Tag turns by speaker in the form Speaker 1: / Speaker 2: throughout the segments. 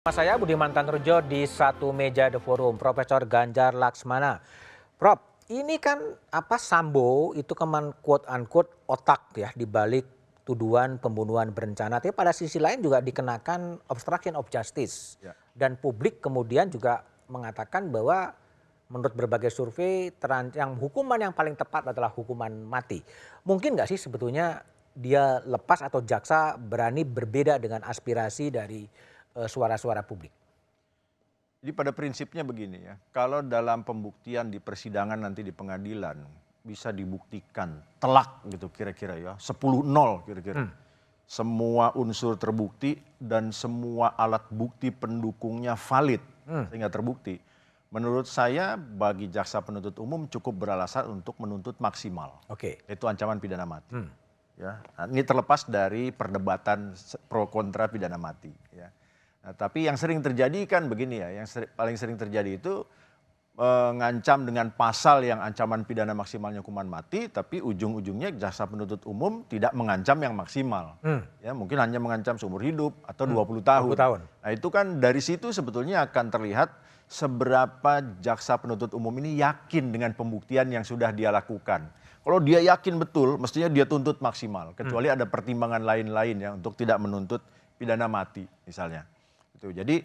Speaker 1: Bersama saya Budiman Tanrujo di satu meja The Forum, Profesor Ganjar Laksmana. Prof, ini kan Sambo itu quote unquote otak ya di balik tuduhan pembunuhan berencana. Tapi pada sisi lain juga dikenakan obstruction of justice.
Speaker 2: Ya.
Speaker 1: Dan publik kemudian juga mengatakan bahwa menurut berbagai survei yang hukuman yang paling tepat adalah hukuman mati. Mungkin nggak sih sebetulnya dia lepas atau jaksa berani berbeda dengan aspirasi dari suara-suara publik?
Speaker 2: Jadi pada prinsipnya begini ya, kalau dalam pembuktian di persidangan nanti di pengadilan bisa dibuktikan telak gitu kira-kira ya, 10-0 kira-kira. Semua unsur terbukti dan semua alat bukti pendukungnya valid sehingga terbukti. Menurut saya bagi jaksa penuntut umum cukup beralasan untuk menuntut maksimal.
Speaker 1: Oke.
Speaker 2: Itu ancaman pidana mati. Ya, nah, ini terlepas dari perdebatan pro kontra pidana mati ya. Nah, tapi yang sering terjadi kan begini ya, yang paling sering terjadi itu mengancam dengan pasal yang ancaman pidana maksimalnya hukuman mati, tapi ujung-ujungnya jaksa penuntut umum tidak mengancam yang maksimal. Ya, mungkin hanya mengancam seumur hidup atau 20 tahun.
Speaker 1: 20 tahun.
Speaker 2: Nah, itu kan dari situ sebetulnya akan terlihat seberapa jaksa penuntut umum ini yakin dengan pembuktian yang sudah dia lakukan. Kalau dia yakin betul, mestinya dia tuntut maksimal, kecuali ada pertimbangan lain-lain ya untuk tidak menuntut pidana mati misalnya. Jadi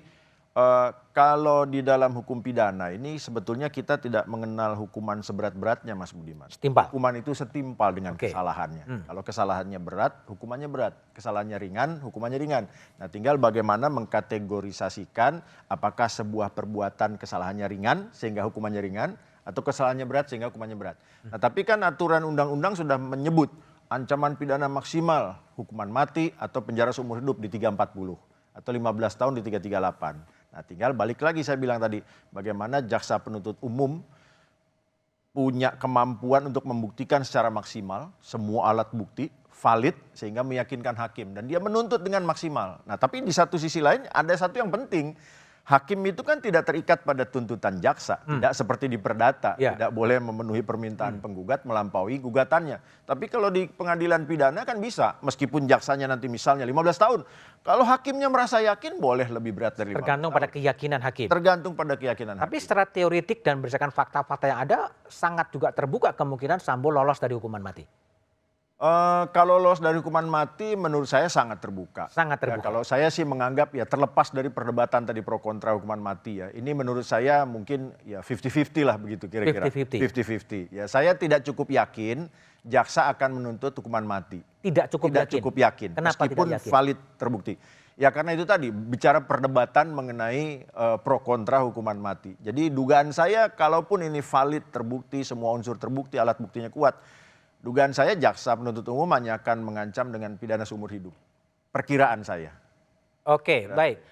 Speaker 2: kalau di dalam hukum pidana ini sebetulnya kita tidak mengenal hukuman seberat-beratnya, Mas Budiman.
Speaker 1: Setimpal.
Speaker 2: Hukuman itu setimpal dengan
Speaker 1: Oke.
Speaker 2: kesalahannya. Kalau kesalahannya berat, hukumannya berat. Kesalahannya ringan, hukumannya ringan. Nah, tinggal bagaimana mengkategorisasikan apakah sebuah perbuatan kesalahannya ringan sehingga hukumannya ringan, atau kesalahannya berat sehingga hukumannya berat. Nah, tapi kan aturan undang-undang sudah menyebut ancaman pidana maksimal hukuman mati atau penjara seumur hidup di 340 atau 15 tahun di 338. Nah, tinggal balik lagi saya bilang tadi, bagaimana jaksa penuntut umum punya kemampuan untuk membuktikan secara maksimal semua alat bukti valid sehingga meyakinkan hakim dan dia menuntut dengan maksimal. Nah, tapi di satu sisi lain ada satu yang penting. Hakim itu kan tidak terikat pada tuntutan jaksa, tidak seperti di perdata, tidak boleh memenuhi permintaan penggugat melampaui gugatannya. Tapi kalau di pengadilan pidana kan bisa, meskipun jaksanya nanti misalnya 15 tahun. Kalau hakimnya merasa yakin boleh lebih berat dari 15
Speaker 1: Tergantung
Speaker 2: tahun.
Speaker 1: pada keyakinan hakim.
Speaker 2: Tergantung pada keyakinan
Speaker 1: Tapi
Speaker 2: hakim.
Speaker 1: secara teoretik dan berdasarkan fakta-fakta yang ada, sangat juga terbuka kemungkinan Sambo lolos dari hukuman mati.
Speaker 2: Kalau lolos dari hukuman mati menurut saya sangat terbuka.
Speaker 1: Sangat terbuka.
Speaker 2: Ya, kalau saya sih menganggap ya terlepas dari perdebatan tadi pro kontra hukuman mati ya. Ini menurut saya mungkin ya 50-50 lah begitu kira-kira.
Speaker 1: 50-50.
Speaker 2: 50-50. Ya, saya tidak cukup yakin jaksa akan menuntut hukuman mati.
Speaker 1: Tidak cukup
Speaker 2: yakin.
Speaker 1: Kenapa
Speaker 2: meskipun
Speaker 1: tidak yakin?
Speaker 2: Valid terbukti. Ya karena itu tadi bicara perdebatan mengenai pro kontra hukuman mati. Jadi dugaan saya kalaupun ini valid terbukti, semua unsur terbukti, alat buktinya kuat. Dugaan saya jaksa penuntut umum hanya akan mengancam dengan pidana seumur hidup. Perkiraan saya.
Speaker 1: Oke, baik.